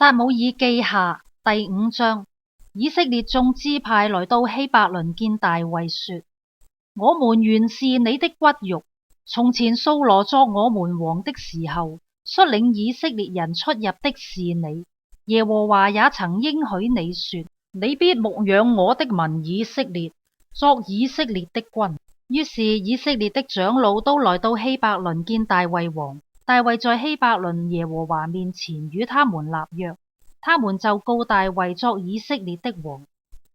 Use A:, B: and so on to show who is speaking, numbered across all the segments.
A: 撒母耳記下第5章。以色列眾支派來到希伯崙見大衛說：我們原是你的骨肉。從前掃羅作我們王的時候，率領以色列人出入的是你。耶和華也曾應許你說：你必牧養我的民以色列，作以色列的君。於是以色列的長老都來到希伯崙見大衛王。大衛在希伯崙耶和華面前與他們立約，他們就膏大衛作以色列的王。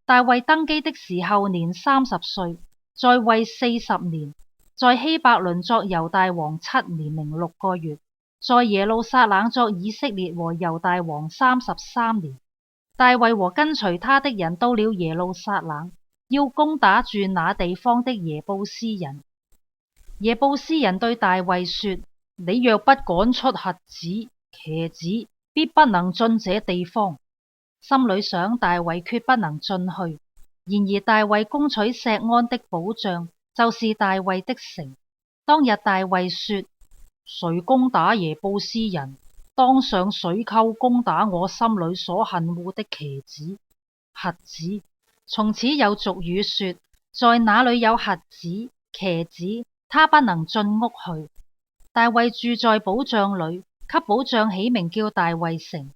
A: 大衛登基的時候年30歲，在位40年，在希伯崙作猶大王7年零6個月，在耶路撒冷作以色列和猶大王33年。大衛和跟隨他的人到了耶路撒冷，要攻打住那地方的耶布斯人。耶布斯人對大衛說：你若不趕出瞎子、瘸子，必不能進這地方。心裏想，大衛決不能進去。然而大衛攻取錫安的保障，就是大衛的城。當日大衛說：誰攻打耶布斯人，當上水溝攻打我心裏所恨惡的瘸子、瞎子。從此有俗語說：在哪裏有瞎子、瘸子，他不能進屋去。大衛住在保障裏，給保障起名叫大衛城。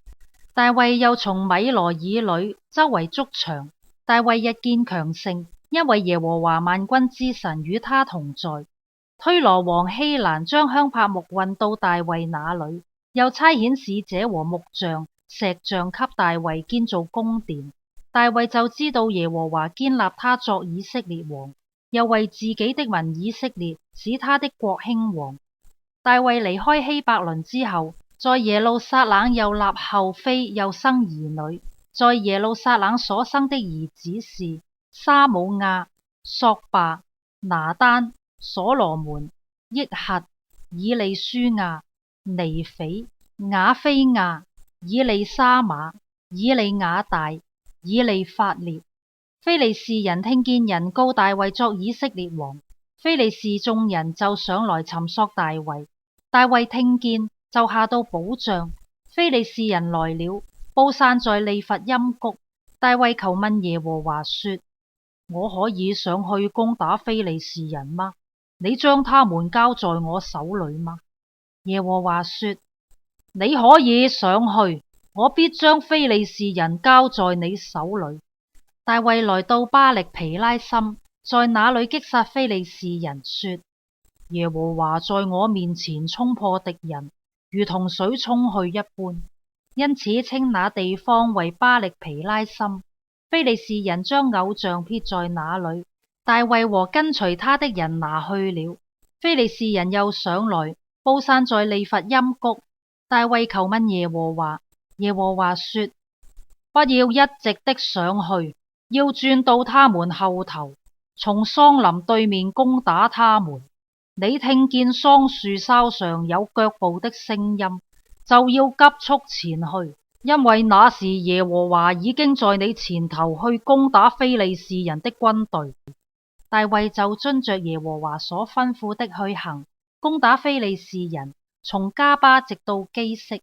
A: 大衛又從米羅以裏周圍築牆。大衛日漸強盛，因為耶和華萬軍之神與他同在。推羅王希蘭將香柏木運到大衛那裏，又差遣使者和木匠、石匠給大衛建造宮殿。大衛就知道耶和華堅立他作以色列王，又為自己的民以色列使他的國興旺。大衛離開希伯崙之後，在耶路撒冷又立後妃，又生兒女。在耶路撒冷所生的兒子是沙姆亞、索巴、拿單、所羅門、益轄、以利書亞、尼斐、雅非亞、以利沙瑪、以利雅大、以利法列。非利士人聽見人膏大衛作以色列王，非利士眾人就上來尋索大衛。大衛聽見，就下到保障。非利士人來了，布散在利乏音谷。大衛求問耶和華說：我可以上去攻打非利士人嗎？你將他們交在我手裏嗎？耶和華說：你可以上去，我必將非利士人交在你手裏。大衛來到巴力毘拉心，在那裏擊殺非利士人，說：耶和華在我面前衝破敵人，如同水沖去一般。因此稱那地方為巴力毘拉心。非利士人將偶像撇在那裏，大衛和跟隨他的人拿去了。非利士人又上來，布散在利乏音谷。大衛求問耶和華，耶和華說：不要一直的上去，要轉到他們後頭，從桑林對面攻打他們。你聽見桑樹梢上有腳步的聲音，就要急速前去，因為那時耶和華已經在你前頭去攻打非利士人的軍隊。大衛就遵着耶和華所吩咐的去行，攻打非利士人，從加巴直到基色。